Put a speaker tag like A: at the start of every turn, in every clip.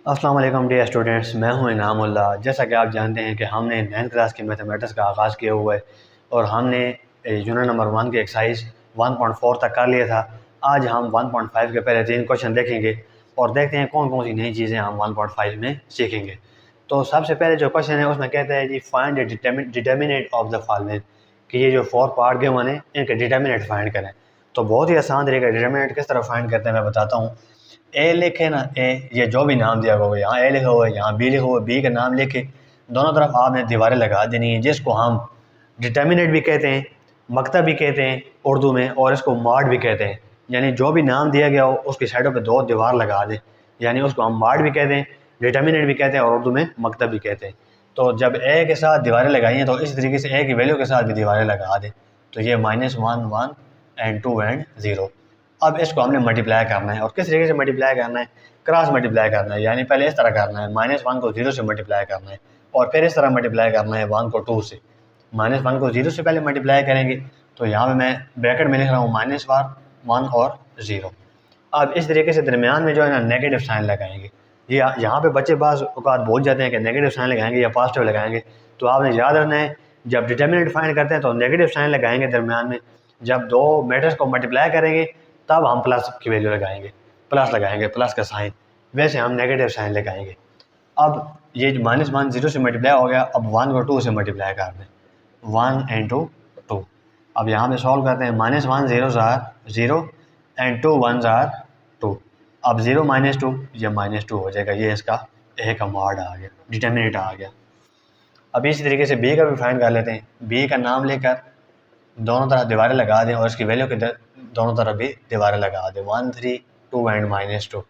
A: अस्सलाम वालेकुम dear students, मैं हूं इनामुल्ला। जैसा कि आप जानते हैं कि हमने 9th क्लास की मैथमेटिक्स का आगाज़ किया हुआ है और हमने यूनिट नंबर 1 की एक्सरसाइज 1.4 तक कर लिया था। आज हम 1.5 के पहले 3 क्वेश्चन देखेंगे और देखते हैं कौन कौन सी नई चीज़ें हम 1.5 में सीखेंगे। तो सबसे पहले जो क्वेश्चन है उसमें कहता है जी find determinant of the following, कि ये जो 4 पार्ट गिवन है इनके डिटर्मिनेंट फाइंड करें। तो बहुत ही आसान तरीका डिटर्मिनेंट किस तरह फाइंड करते हैं मैं बताता हूँ। ए लिखे ना, ए ये जो भी नाम दिया हुआ है, यहाँ ए लिखा हुआ है, यहाँ बी लिखा हुआ है, बी का नाम लिखे दोनों तरफ आपने दीवारें लगा देनी है, जिसको हम डिटर्मिनेंट भी कहते हैं, मकतब भी कहते हैं उर्दू में, और इसको माड भी कहते हैं। यानी जो भी नाम दिया गया हो उसकी साइडों पे 2 दीवार लगा दें, यानी उसको हम माड भी कहते हैं, डिटर्मिनेंट भी कहते हैं और उर्दू में मकतब भी कहते हैं। तो जब ए के साथ दीवारें लगाई हैं तो इस तरीके से ए की वैल्यू के साथ भी दीवारें लगा दें। तो ये -1 1 एंड 2 एंड 0। अब इसको हमने मल्टीप्लाई करना है, और किस तरीके से मल्टीप्लाई करना है, क्रॉस मल्टीप्लाई करना है। यानी पहले इस तरह करना है, -1 को 0 से मल्टीप्लाई करना है और फिर इस तरह मल्टीप्लाई करना है 1 को 2 से। -1 को 0 से पहले मल्टीप्लाई करेंगे तो यहाँ पे मैं ब्रैकेट में लिख रहा हूँ -1 और 0। अब इस तरीके से दरमियान में जो है ना नेगेटिव साइन लगाएंगे। ये यहाँ पे बच्चे बाज़ औक़ात भूल जाते हैं कि नेगेटिव साइन लगाएंगे या पॉजिटिव लगाएंगे। तो आपने याद रखना है, जब डिटर्मिनेंट फाइंड करते हैं तो नेगेटिव साइन लगाएंगे दरमियान में, जब 2 मैट्रिक्स को मल्टीप्लाई करेंगे तब हम प्लस की वैल्यू लगाएंगे, प्लस लगाएंगे, प्लस का साइन, वैसे हम नेगेटिव साइन लगाएंगे। अब ये -1 0 से मल्टीप्लाई हो गया, अब 1 को 2 से मल्टीप्लाई कर दें, 1 इंटू 2। अब यहाँ पे सॉल्व करते हैं, -1 0 0 एंड 2 1 2। अब 0 -2 ये -2 हो जाएगा, ये इसका ए का मॉड आ गया, डिटर्मिनेंट आ गया। अब इसी तरीके से बी का भी फाइंड कर लेते हैं। बी का नाम लेकर दोनों तरफ दीवारें लगा दें और इसकी वैल्यू के दोनों तरफ भी दीवारें लगा दें, 1 3 2 एंड -2।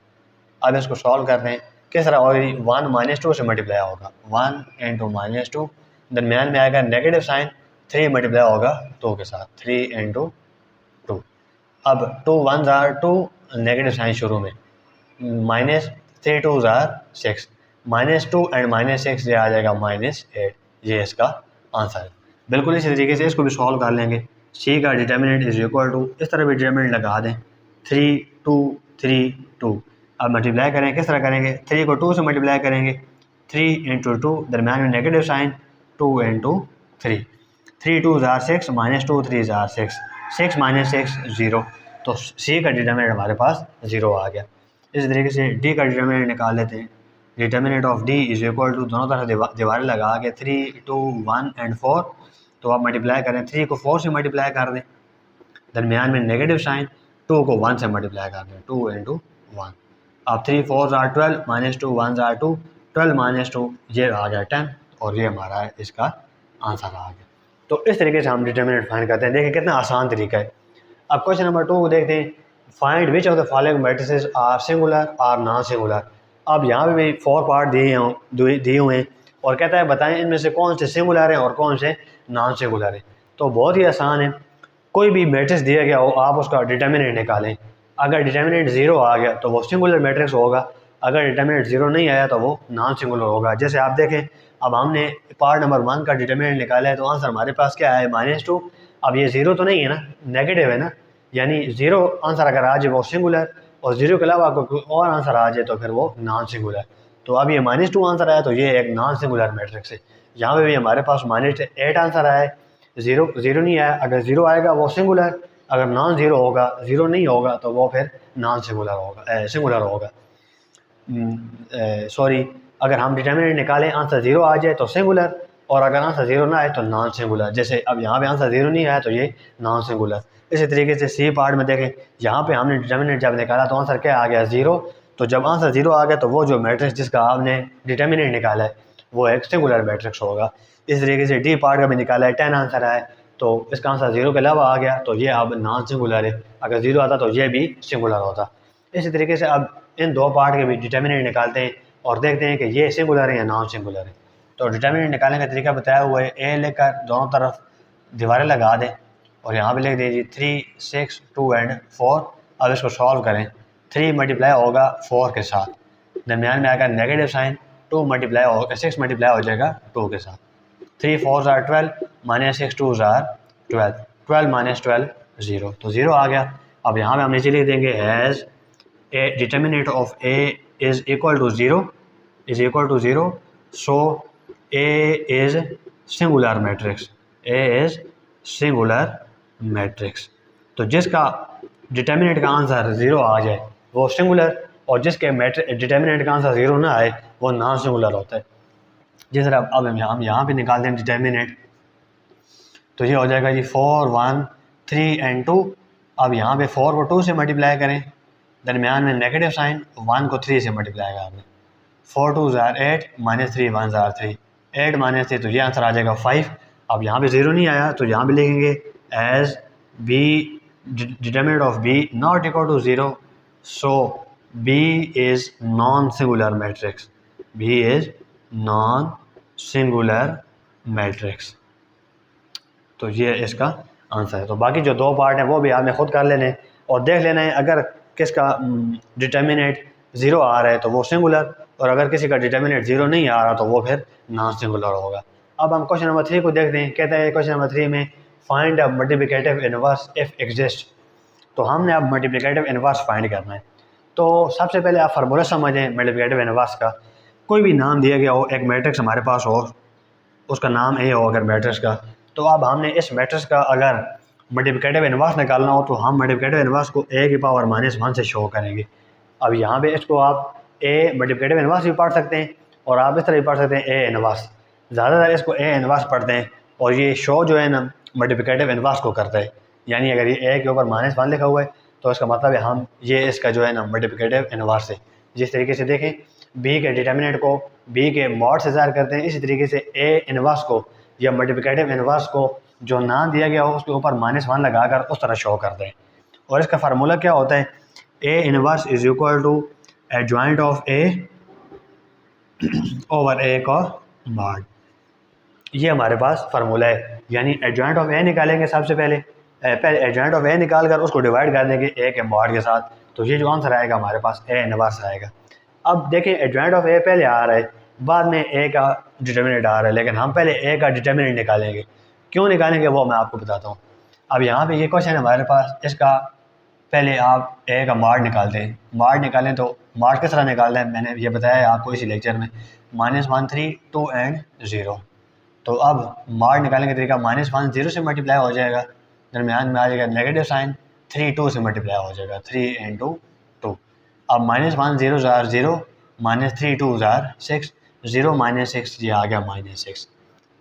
A: अब इसको सॉल्व करते हैं किस तरह, और 1 -2 से मल्टीप्लाई होगा, 1 इंटू -2, दरमियान में आएगा नेगेटिव साइन, 3 मल्टीप्लाई होगा 2 के साथ, 3 इंटू 2। अब 2 1 2, नेगेटिव साइन शुरू में, -3 2 6, -2 एंड -6 ये आ जाएगा -8। ये इसका आंसर है। बिल्कुल इसी तरीके से इसको भी सॉल्व कर लेंगे। सी का डिटर्मिनेंट इज इक्वल टू, इस तरह भी डिटर्मिनेंट लगा दें, 3 2 3 2। अब मल्टीप्लाई करें, किस तरह करेंगे, 3 को 2 से मल्टीप्लाई करेंगे, 3 इंटू 2, दरम्यान में नेगेटिव साइन, 2 इंटू 3, 3 2 6, -2 3 6, 6 -6 0। तो सी का डिटर्मिनेंट हमारे पास 0 आ गया। इस तरीके से डी का डिटर्मिनेंट निकाल लेते हैं। Determinant of D is equal to, दोनों तरफ दीवारें लगा के 3 2 1 एंड 4। तो आप मल्टीप्लाई करें, 3 को 4 से मल्टीप्लाई कर दें, दरमियान में नेगेटिव साइन, 2 को 1 से मल्टीप्लाई कर दें, 2 इंटू 1। अब 3 4 12, -2 1 2, 12 -2 ये आ गया 10, और ये हमारा इसका आंसर आ गया। तो इस तरीके से हम डिटर्मिनेंट फाइंड करते हैं। देखिए कितना आसान तरीका है। अब क्वेश्चन नंबर 2 को देखते हैं। Find which of the following matrices are singular or non singular. अब यहाँ पे भी 4 पार्ट दिए हुए हैं और कहता है बताएं इनमें से कौन से सिंगुलर हैं और कौन से नॉन सिंगुलर हैं। तो बहुत ही आसान है, कोई भी मैट्रिक्स दिया गया हो आप उसका डिटर्मिनेंट निकालें। अगर डिटर्मिनेंट 0 आ गया तो वो सिंगुलर मैट्रिक्स होगा, अगर डिटर्मिनेंट 0 नहीं आया तो वो नॉन सिंगुलर होगा। जैसे आप देखें, अब हमने पार्ट नंबर 1 का डिटर्मिनेंट निकाला है तो आंसर हमारे पास क्या है, -2। अब ये 0 तो नहीं है ना, नेगेटिव है ना, यानी 0 आंसर अगर आ जाए वो सिंगुलर, और 0 के अलावा कोई और आंसर आ जाए तो फिर वो नॉन सिंगुलर। तो अब ये -2 आंसर आया तो ये एक नॉन सिंगुलर मैट्रिक्स है। यहाँ पे भी हमारे पास -8 आंसर आया है, 0 नहीं आया। अगर 0 आएगा वो सिंगुलर, अगर नॉन 0 होगा, 0 नहीं होगा तो वो फिर नॉन सिंगुलर होगा, सिंगुलर होगा। सॉरी, अगर हम डिटर्मिनेंट निकालें आंसर 0 आ जाए तो सिंगुलर, और अगर आंसर 0 ना आए तो नॉन सिंगुलर। जैसे अब यहाँ पे आंसर 0 नहीं आया तो ये नॉन सिंगुलर। इसी तरीके से सी पार्ट में देखें, यहाँ पे हमने डिटर्मिनेंट जब निकाला तो आंसर क्या आ गया, 0। तो जब आंसर 0 आ गया तो वो जो मैट्रिक्स जिसका आपने डिटर्मिनेंट निकाला है वो एक सिंगुलर मैट्रिक्स होगा। इस तरीके से डी पार्ट का भी निकाला है, 10 आंसर आया तो इसका आंसर 0 के अलावा आ गया तो ये अब नॉन सिंगुलर है। अगर 0 आता तो ये भी सिंगुलर होता। इसी तरीके से अब इन 2 पार्ट के भी डिटर्मिनेंट निकालते हैं और देखते हैं कि ये सिंगुलर है या नॉन सिंगुलर है। तो डिटर्मिनेंट निकालने का तरीका बताया हुआ है। ए लेकर दोनों तरफ दीवारें लगा दें और यहाँ पे लिख दीजिए 3 6 2 एंड 4। अब इसको सॉल्व करें, 3 मल्टीप्लाई होगा 4 के साथ, दरमियान में आएगा नेगेटिव साइन, 2 मल्टीप्लाई होगा 6 मल्टीप्लाई हो जाएगा 2 के साथ, 3 4 12, -6 2 12, 12 -12 0। तो 0 आ गया। अब यहाँ पे हम नीचे लिख देंगे has A determinant of A is equal to 0 is equal to 0, so A is singular matrix, A is singular matrix. तो जिसका डिटर्मिनेंट का आंसर 0 आ जाए वो सिंगुलर, और जिसके डिटर्मिनेंट का आंसर 0 ना आए वो नॉन सिंगुलर होता है। जिस तरह अब हम यहाँ पे निकालते हैं डिटर्मिनेंट, तो ये हो जाएगा जी 4, 1, 3 एंड 2। अब यहाँ पे 4 को 2 से मल्टीप्लाई करें, दरमियान में नेगेटिव साइन, 1 को 3 से मल्टीप्लाई करा आपने, 4 2 ज़ार 8 माइनस 3 1 ज़ार 3, 8 माइनस 3, तो ये आंसर आ जाएगा 5। अब यहाँ पे 0 नहीं आया तो यहाँ पे लिखेंगे as B determinant of B not equal to 0, so B is non singular matrix, B is non singular matrix. तो ये इसका आंसर है। तो बाकी जो दो पार्ट हैं वो भी आपने ख़ुद कर लेने और देख लेना है, अगर किसका डिटर्मिनेंट 0 आ रहा है तो वो सिंगुलर, और अगर किसी का डिटर्मिनेंट 0 नहीं आ रहा तो वो फिर नॉन सिंगुलर होगा। अब हम क्वेश्चन नंबर 3 को देखते हैं। कहता है क्वेश्चन नंबर 3 में find a multiplicative inverse if exist. तो हमने अब मल्टीप्लिकेटिव इनवर्स फाइंड करना है। तो सबसे पहले आप फार्मूला समझें मल्टीप्लिकेटिव इनवर्स का। कोई भी नाम दिया गया हो, एक मैट्रिक्स हमारे पास हो, उसका नाम ए हो अगर मैट्रिक्स का, तो अब हमने इस मैट्रिक्स का अगर मल्टीप्लिकेटिव इनवर्स निकालना हो तो हम मल्टीप्लिकेटिव इनवर्स को ए की पावर -1 से शो करेंगे। अब यहाँ पे इसको आप ए मल्टीप्लिकेटिव इनवर्स भी पढ़ सकते हैं और आप इस तरह भी पढ़ सकते हैं ए इनवर्स। ज़्यादातर इसको ए इनवर्स पढ़ते हैं और ये शो जो है ना मल्टीप्लिकेटिव इनवर्स को करता है। यानी अगर ये ए के ऊपर -1 लिखा हुआ है तो इसका मतलब है हम ये इसका जो है ना मल्टीप्लिकेटिव इनवर्स है। जिस तरीके से देखें बी के डिटर्मिनेंट को बी के मॉड से ज़ाहिर करते हैं, इसी तरीके से ए इनवर्स को या मल्टीप्लिकेटिव इनवर्स को जो नाम दिया गया हो उसके ऊपर -1 लगाकर उस तरह शो करते हैं। और इसका फार्मूला क्या होता है, A inverse is equal to adjoint of A over A का मॉड। ये हमारे पास फार्मूला है। यानी एडजॉइंट ऑफ ए निकालेंगे सबसे पहले एडजॉइंट ऑफ ए निकाल कर उसको डिवाइड कर देंगे ए के मॉड के साथ, तो ये जो आंसर आएगा हमारे पास ए इनवर्स आएगा। अब देखें एडजॉइंट ऑफ ए पहले आ रहा है, बाद में ए का डिटर्मिनेंट आ रहा है, लेकिन हम पहले ए का डिटर्मिनेंट निकालेंगे। क्यों निकालेंगे वो मैं आपको बताता हूँ। अब यहाँ पे ये क्वेश्चन है हमारे पास, इसका पहले आप ए का मार्ड निकालते हैं। मार्ड निकालें तो मार्ड किस तरह निकालना है मैंने ये बताया है आपको इसी लेक्चर में, -1 3 2 एंड 0। तो अब मार्ड निकालने का तरीका -1 0 से मल्टीप्लाई हो जाएगा, दरमियान में आ जाएगा नेगेटिव साइन, 3 2 से मल्टीप्लाई हो जाएगा, 3 × 2। अब -1 0 ज़ार 0, -3 2 ज़ार 6, 0 -6, ये आ गया -6।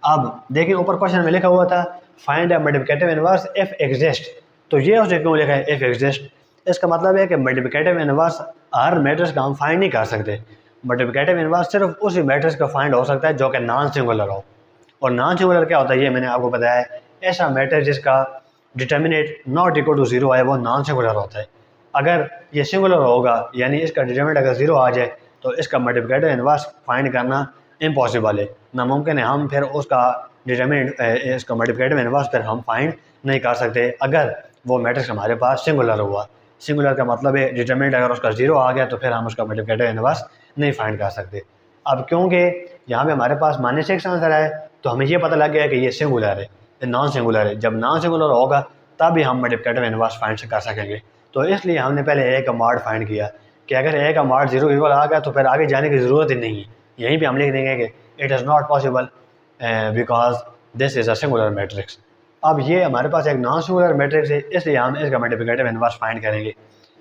A: अब देखिए ऊपर क्वेश्चन में लिखा हुआ था find a multiplicative inverse if exist, तो ये उसे क्यों लिखा है इफ एग्जिस्ट। इसका मतलब है कि मल्टीप्लिकेटिव इनवर्स हर मैट्रिक्स का हम फाइंड नहीं कर सकते। मल्टीप्लिकेटिव इनवर्स सिर्फ उसी मैट्रिक्स का फाइंड हो सकता है जो कि नॉन सिंगुलर हो। और नॉन सिंगुलर क्या होता है ये मैंने आपको बताया है, ऐसा मैट्रिक्स जिसका डिटर्मिनेंट नॉट इक्वल टू 0 है वो नॉन सिंगुलर होता है। अगर ये सिंगुलर होगा यानी इसका डिटर्मिनेंट अगर 0 आ जाए तो इसका मल्टीप्लिकेटिव इनवर्स फाइंड करना इम्पॉसिबल है, नामुमकिन है। हम फिर उसका डिटर्मिनेंट इसका मल्टीप्लिकेटिव इनवर्स फिर हम फाइंड नहीं कर सकते अगर वो मैट्रिक्स हमारे पास सिंगुलर हुआ। सिंगुलर का मतलब है डिटर्मिनेंट अगर उसका 0 आ गया तो फिर हम उसका मल्टीप्लिकेटिव इनवर्स नहीं फाइंड कर सकते। अब क्योंकि यहाँ पे हमारे पास -6 आंसर है तो हमें ये पता लग गया कि ये सिंगुलर है, नॉन सिंगुलर है। जब नॉन सिंगुलर होगा तब ही हम मल्टीप्लिकेटिव इनवर्स फाइंड कर सकेंगे। तो इसलिए हमने पहले ए का मॉड फाइंड किया कि अगर ए का मॉड 0 इक्वल आ गया तो फिर आगे जाने की ज़रूरत ही नहीं है। यहीं पे हम लिख देंगे कि it is not possible because this is a singular matrix. अब ये हमारे पास एक नॉन सिंगुलर मैट्रिक्स है, इसलिए हम इसका मल्टीप्लिकेटिव इनवर्स फाइंड करेंगे।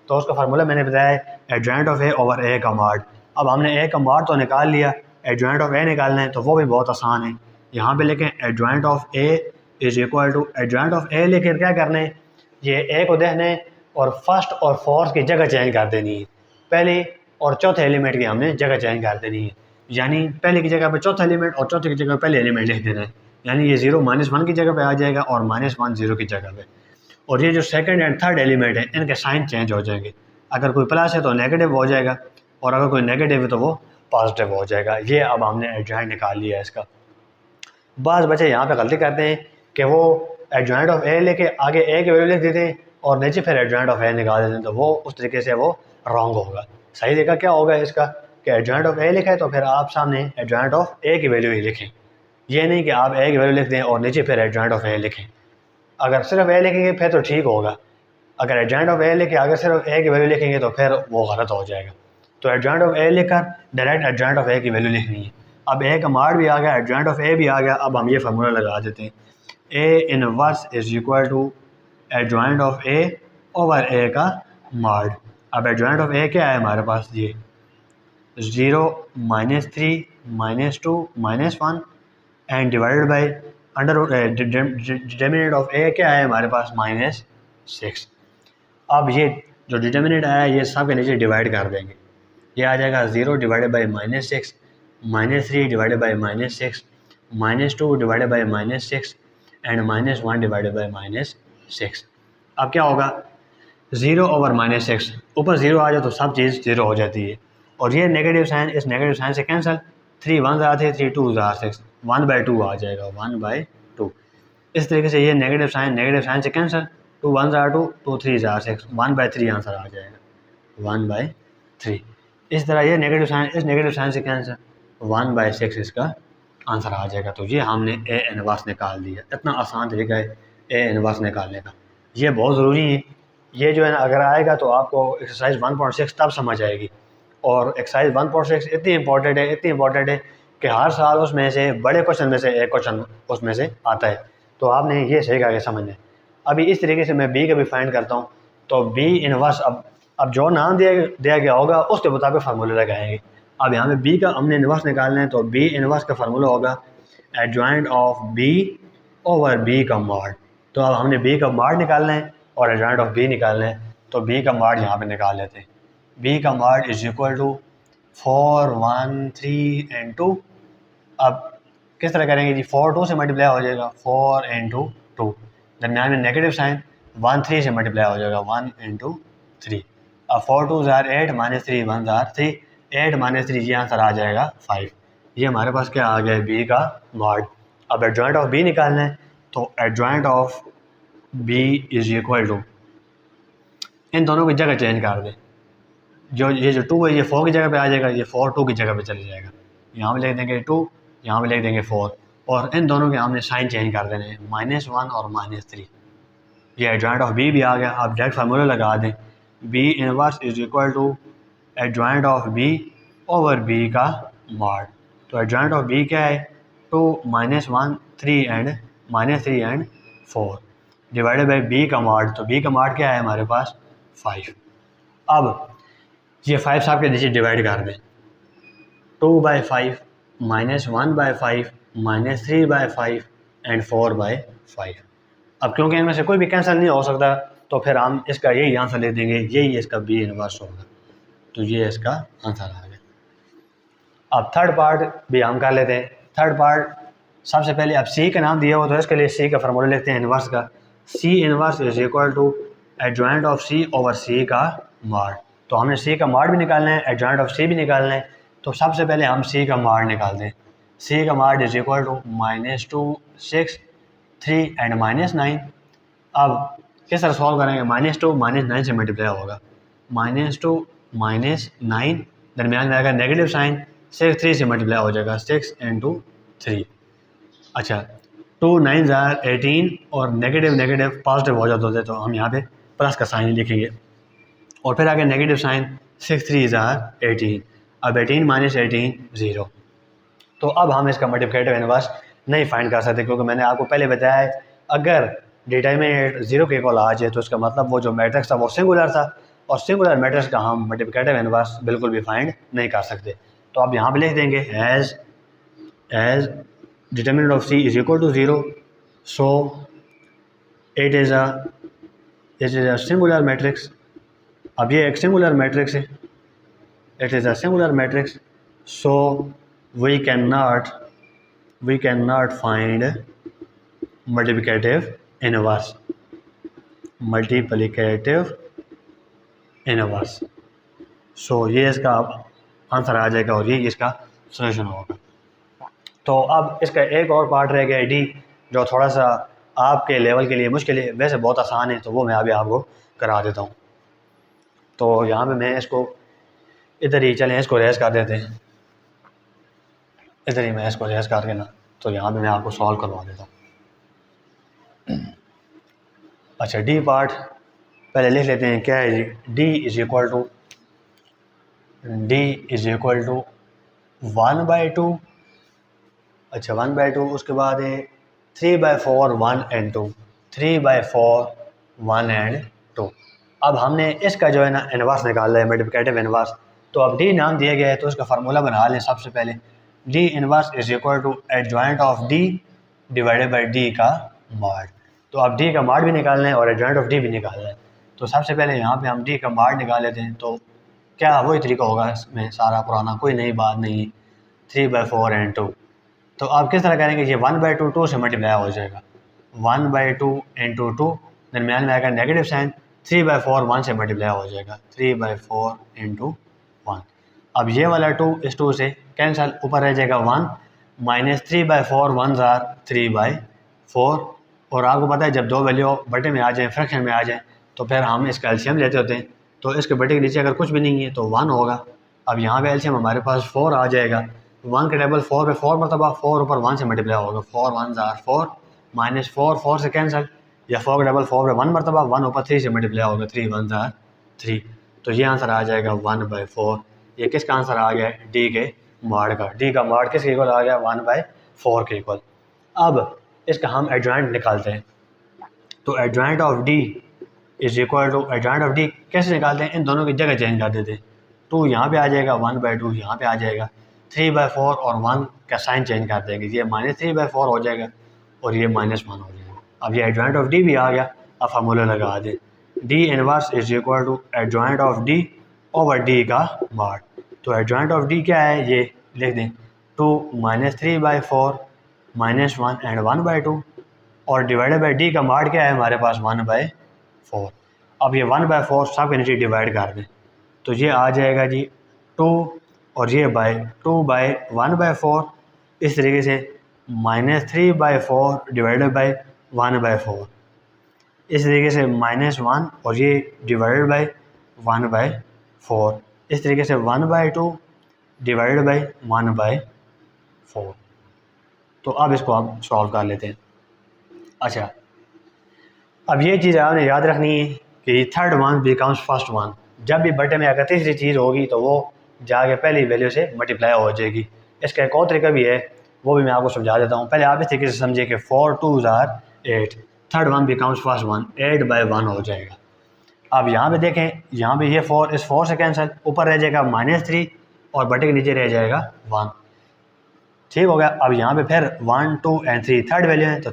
A: तो उसका फार्मूला मैंने बताया है adjoint of A over A का मॉड। अब हमने ए का मॉड तो निकाल लिया, एडजॉइंट ऑफ ए निकालना है तो वो भी बहुत आसान है। यहाँ पे लिखें adjoint of A is equal to adjoint of A लेकर क्या करना है, ये ए को देखना है और फर्स्ट और फोर्थ की जगह चेंज कर देनी है। पहले और चौथे एलिमेंट की हमने जगह चेंज कर देनी है, यानी पहले की जगह पे चौथा एलिमेंट और चौथे की जगह पहले एलिमेंट लिख देना है। यानी ये 0 -1 की जगह पे आ जाएगा और -1 0 की जगह पे। और ये जो सेकंड एंड थर्ड एलिमेंट है इनके साइन चेंज हो जाएंगे। अगर कोई प्लस है तो नेगेटिव हो जाएगा और अगर कोई नेगेटिव है तो वो पॉजिटिव हो जाएगा। ये अब हमने एडजॉइंट निकाल लिया है इसका। बाज़ बच्चे यहाँ पे गलती करते हैं कि वो एडजॉइंट ऑफ ए लेके आगे ए की वैल्यू लिख देते हैं और नीचे फिर एडजॉइंट ऑफ ए निकाल देते हैं, तो वो उस तरीके से वो रॉन्ग होगा। सही देखा क्या होगा इसका कि एडजॉइंट ऑफ ए लिखा है तो फिर आप सामने एडजॉइंट ऑफ ए की वैल्यू ही लिखें। ये नहीं कि आप ए की वैल्यू लिख दें और नीचे फिर एडजॉइंट ऑफ ए लिखें। अगर सिर्फ ए लिखेंगे फिर तो ठीक होगा, अगर एडजॉइंट ऑफ ए लिखे अगर सिर्फ ए की वैल्यू लिखेंगे तो फिर वो गलत हो जाएगा। तो एडजॉइंट ऑफ ए लिखकर डायरेक्ट एडजॉइंट ऑफ ए की वैल्यू लिखनी है। अब ए का मार्ड भी आ गया, एडजॉइंट ऑफ ए भी आ गया। अब हम ये फार्मूला लगा देते हैं, A inverse is equal to adjoint of A over A का मार्ड। अब एडजॉइंट ऑफ ए क्या है हमारे पास, ये 0 -3 -2 -1 and divided by under determinant of A क्या है हमारे पास -6। अब ये जो डिटर्मिनेंट आया ये सब के नीचे डिवाइड कर देंगे, ये आ जाएगा 0 divided by -6 -3 divided by -6 -2 divided by -6 and -1 divided by -6। अब क्या होगा, 0 ओवर -6, ऊपर 0 आ जाए तो सब चीज़ 0 हो जाती है। और ये नेगेटिव साइन इस नेगेटिव साइन से कैंसिल, 3 1 ज़्यादा 3 2 ज़्यादा 6, 1/2 आ जाएगा, 1/2। इस तरीके से ये नेगेटिव साइन से कैंसिल, 2 1 ज़्यादा 2 2 3 ज़्यादा 6, 1/3 आंसर आ जाएगा, 1/3। इस तरह ये नेगेटिव साइन इस नेगेटिव साइन से कैंसिल, 1/6 इसका आंसर आ जाएगा। तो ये हमने ए इनवर्स निकाल दिया। इतना आसान तरीका है ए इनवर्स निकालने का, ये बहुत ज़रूरी है। ये जो है ना अगर आएगा तो आपको एक्सरसाइज 1.6 तब समझ आएगी। और एक्सरसाइज 1.6 इतनी इंपॉर्टेंट है कि हर साल उसमें से बड़े क्वेश्चन में से एक क्वेश्चन उसमें से आता है। तो आपने ये सही करके समझना है। अभी इस तरीके से मैं बी का भी फाइंड करता हूँ। तो बी इनवर्स अब जो नाम दिया गया होगा उसके मुताबिक फार्मूले लगाएंगे। अब यहाँ पे बी का हमने इनवर्स निकालना है, तो बी इनवर्स का फार्मूला होगा adjoint of B over B का मॉड। तो अब हमने बी का मॉड निकालना है और एडजॉइंट ऑफ बी निकालना है। तो बी का मॉड यहाँ पे निकाल लेते हैं। बी का mod is equal to 4 1 3 and 2। अब किस तरह करेंगे जी, 4 2 से मल्टीप्लाई हो जाएगा, 4 इंटू 2, दरमियान में नेगेटिव साइन, 1 3 से मल्टीप्लाई हो जाएगा, 1 इंटू 3। अब 4 2 ज़ार 8 -3 1 ज़ार 3, 8 -3 ये आंसर आ जाएगा 5। ये हमारे पास क्या आ गया, बी का मॉड। अब एडजॉइंट ऑफ बी निकालना है, तो adjoint of B is equal to, इन दोनों की जगह चेंज कर दें। ये जो 2 है ये 4 की जगह पे आ जाएगा, ये 4 2 की जगह पे चले जाएगा। यहाँ पे लिख देंगे 2, यहाँ पे लिख देंगे 4, और इन दोनों के हमने साइन चेंज कर देने हैं, -1 और -3। ये एडजॉइंट ऑफ बी भी आ गया। आप डायरेक्ट फार्मूला लगा दें, B inverse is equal to adjoint of B over B का मॉड। तो एडजॉइंट ऑफ बी क्या है, 2 -1 3 एंड 4 डिवाइडेड बाई बी का मॉड। तो बी का मॉड क्या है हमारे पास 5। अब ये 5 साहब के नीचे डिवाइड कर दें, 2/5 -1/5 -3/5 एंड 4/5। अब क्योंकि इनमें से कोई भी कैंसिल नहीं हो सकता तो फिर हम इसका यही आंसर ले देंगे, यही इसका बी इनवर्स होगा। तो ये इसका आंसर आ गया। अब थर्ड पार्ट भी हम कर लेते हैं। थर्ड पार्ट सबसे पहले अब सी का नाम दिया हो तो इसके लिए सी का फार्मूला लिखते हैं इनवर्स का। C inverse is equal to adjoint of C over C का मॉड। तो हमने सी का मॉड भी निकालना है, एडजॉइंट ऑफ सी भी निकालना है। तो सबसे पहले हम सी का मॉड निकाल दें। सी का mod is equal to -2 6 3 and -9। अब किस तरह सॉल्व करेंगे, -2 -9 से मल्टीप्लाई होगा, -2 -9 दरमियान में आएगा नेगेटिव साइन, 6 3 से मल्टीप्लाई हो जाएगा, 6 इंटू 3। अच्छा 2 9 ज़ार 18 और नेगेटिव पॉजिटिव हो जाते तो हम यहाँ पे प्लस का साइन लिखेंगे, और फिर आगे नेगेटिव साइन, 6 3 ज़ार 18। अब 18 -18 0। तो अब हम इसका मल्टीप्लिकेटिव इनवर्स नहीं फाइंड कर सकते, क्योंकि मैंने आपको पहले बताया है अगर डिटर्मिनेंट 0 के इक्वल आ जाए तो इसका मतलब वो जो मैट्रिक्स था वो सिंगुलर था, और सिंगुलर मैट्रिक्स का हम मल्टीप्लिकेटिव इनवर्स बिल्कुल भी फाइंड नहीं कर सकते। तो अब यहाँ पे लिख देंगे as determinant of C is equal to 0, so it is a singular matrix. अब ये एक सिंगुलर मैट्रिक्स है, it is a singular matrix, so we cannot find multiplicative inverse। So ये इसका आंसर आ जाएगा और ये इसका सॉल्यूशन होगा। तो अब इसका एक और पार्ट रह गया डी, जो थोड़ा सा आपके लेवल के लिए मुश्किल है, वैसे बहुत आसान है, तो वो मैं अभी आपको करा देता हूँ। तो यहाँ पे मैं इसको इधर ही चलें, इसको रेस कर देते हैं, इधर ही मैं इसको रेस करके ना, तो यहाँ पे मैं आपको सॉल्व करवा देता हूँ। अच्छा डी पार्ट पहले लिख लेते हैं, क्या है जी, D is equal to D is equal to 1/2। अच्छा 1/2, उसके बाद है 3/4 1 and 2, 3/4 1 and 2। अब हमने इसका जो है ना इनवर्स निकालना है, मल्टीप्लिकेटिव इनवर्स। तो अब डी नाम दिया गया है तो इसका फार्मूला बना लें। सबसे पहले D inverse is equal to adjoint of D divided by D का मॉड। तो अब डी का मॉड भी निकालना है और एडजॉइंट ऑफ डी भी निकालना है। तो सबसे पहले यहाँ पे हम डी का मॉड निकाल लेते हैं। तो क्या वही तरीका होगा इसमें, सारा पुराना, कोई नई बात नहीं है। 3/4 and 2। तो आप किस तरह करेंगे, ये 1/2 2 से मल्टीप्लाई हो जाएगा। 1/2 into 2, दरमियान में आएगा नेगेटिव साइन। 3/4 1 से मल्टीप्लाई हो जाएगा। 3/4 into 1। अब ये वाला 2 इस 2 से कैंसिल, ऊपर रह जाएगा 1 माइनस 3/4 1 जार 3/4। और आपको पता है जब दो वैल्यू बटे में आ जाए, फ्रैक्शन में आ जाए, तो फिर हम इसका एलसीएम लेते होते हैं। तो इसके बटे के नीचे अगर कुछ भी नहीं है तो 1 होगा। अब यहाँ पे एलसीएम हमारे पास 4 आ जाएगा। 1 के टेबल 4 पे 4 मरतबा, 4 ऊपर 1 से मल्टीप्लाई होगा। 4 1 जार 4 माइनस 4 4 से कैंसिल, या 4 के टेबल 4 पे 1 मरतबा, 1 ऊपर 3 से मल्टीप्लाई होगा। 3 1 जार 3। तो ये आंसर आ जाएगा 1/4। ये किसका आंसर आ गया, डी के मॉड का। डी का मॉड किसके इक्वल आ गया, 1/4 के इक्वल। अब इसका हम एडजॉइंट निकालते हैं। तो adjoint of D is equal to, adjoint of D कैसे निकालते हैं, इन दोनों की जगह चेंज कर देते हैं। 2 यहाँ पे आ जाएगा, 1/2 यहाँ पे आ जाएगा। 3/4 और 1 का साइन चेंज कर देंगे, ये -3/4 हो जाएगा और ये -1 हो जाएगा। अब ये एडजॉइंट ऑफ डी भी आ गया। अब फार्मूला लगा दें, D inverse is equal to adjoint of D over D का मॉड। तो एडजॉइंट ऑफ डी क्या है, ये लिख दें। 2 -3/4 -1 एंड 1/2 और डिवाइडेड बाई डी का मॉड क्या है हमारे पास, 1/4। अब ये 1/4 सब के नीचे डिवाइड कर दें तो ये आ जाएगा जी 2 और ये बाई 2/1/4। इस तरीके से -3/4 डिवाइडेड बाई 1/4। इस तरीके से -1 और ये डिवाइडेड बाई 1/4। इस तरीके से 1/2 डिवाइडेड बाई 1/4। तो अब इसको हम सॉल्व कर लेते हैं। अच्छा अब ये चीज़ आपने याद रखनी है कि third one becomes first one. जब भी बटे में अगर तीसरी चीज़ होगी तो वो जाके पहली वैल्यू से मल्टीप्लाई हो जाएगी। इसका एक और तरीका भी है, वो भी मैं आपको समझा देता हूँ। पहले आप इस तरीके से समझिए कि 4 2 jar 8, third one becomes first one, 8/1 हो जाएगा। अब यहाँ पे देखें, यहाँ पे ये 4 इस 4 से कैंसिल, ऊपर रह जाएगा -3 और बटे के नीचे रह जाएगा 1। ठीक हो गया। अब यहाँ पे फिर 1 2 एंड 3 थर्ड वैल्यू है, तो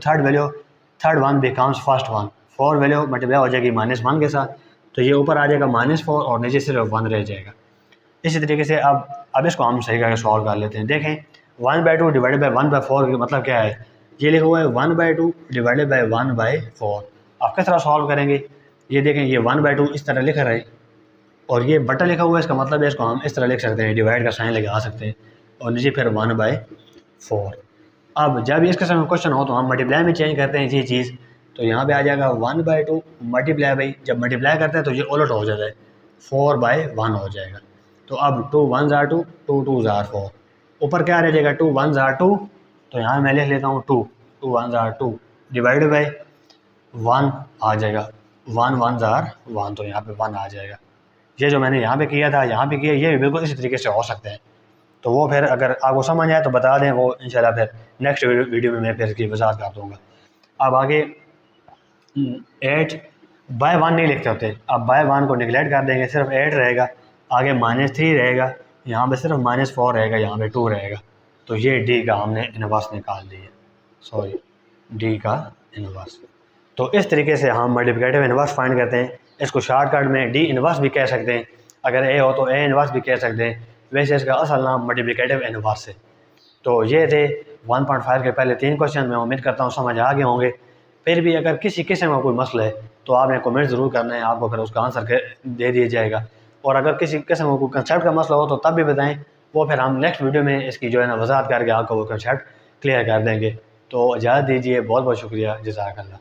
A: third one becomes first one. 4 value multiply हो जाएगी -1 के साथ, तो ये ऊपर आ जाएगा -4 और नीचे सिर्फ 1 रह जाएगा। इसी तरीके से अब इसको हम सही करके सॉल्व कर लेते हैं। देखें 1/2 डिवाइडेड बाई 1/4 का मतलब क्या है, ये लिखा हुआ है 1/2 डिवाइडेड बाई 1/4। आप किस तरह सॉल्व करेंगे, ये देखें ये 1/2 इस तरह लिख रहे हैं और ये बटा लिखा हुआ है, इसका मतलब है इसको हम इस तरह लिख सकते हैं, डिवाइड का साइन लगा सकते हैं और नीचे फिर 1/4। अब जब इस किस्म का क्वेश्चन हो तो हम मल्टीप्लाई में चेंज करते हैं ये चीज़। तो यहाँ पे आ जाएगा 1/2 मल्टीप्लाई बाई, जब मल्टीप्लाई करते हैं तो ये उलट हो जाता है, 4/1 हो जाएगा। तो अब 2 1 जार 2, 2 2 जार 4, ऊपर क्या रह जाएगा 2 1 जार 2, तो यहाँ मैं लिख लेता हूँ 2 1 जार 2 डिवाइडेड बाई 1 आ जाएगा, 1 1 जार 1, तो यहाँ पे 1 आ जाएगा। ये जो मैंने यहाँ पे किया था यहाँ पे किया, ये भी बिल्कुल इसी तरीके से हो सकते हैं। तो वो फिर अगर आपको समझ आए तो बता दें, वो इंशाल्लाह फिर नेक्स्ट वीडियो में मैं फिर इसकी वजाहत कर दूँगा। अब आगे 8/1 नहीं लिखते होते, अब बाय 1 को निगलेक्ट कर देंगे, सिर्फ 8 रहेगा, आगे -3 रहेगा, यहाँ पे सिर्फ -4 रहेगा, यहाँ पे 2 रहेगा। तो ये डी का हमने इनवर्स निकाल दिया, सॉरी डी का इनवर्स। तो इस तरीके से हम मल्टीप्लिकेटिव इनवर्स फाइंड करते हैं। इसको शॉर्टकट में डी इनवर्स भी कह सकते हैं, अगर ए हो तो ए इनवर्स भी कह सकते हैं। वैसे इसका असल नाम मल्टीप्लिकेटिव इनवर्स है। तो ये थे 1.5 के पहले 3 क्वेश्चन। मैं उम्मीद करता हूँ समझ आ गए होंगे। फिर भी अगर किसी किस्म का कोई मसला है तो आपने कमेंट ज़रूर करना है, आपको फिर उसका आंसर दे दिया जाएगा। और अगर किसी किस्म का कोई कंसेप्ट का मसला हो तो तब भी बताएं, वो फिर हम नेक्स्ट वीडियो में इसकी जो है ना वजाहत करके आपको वो कंसेप्ट क्लियर कर देंगे। तो इजाज़त दीजिए, बहुत बहुत शुक्रिया, जज़ाकल्लाह।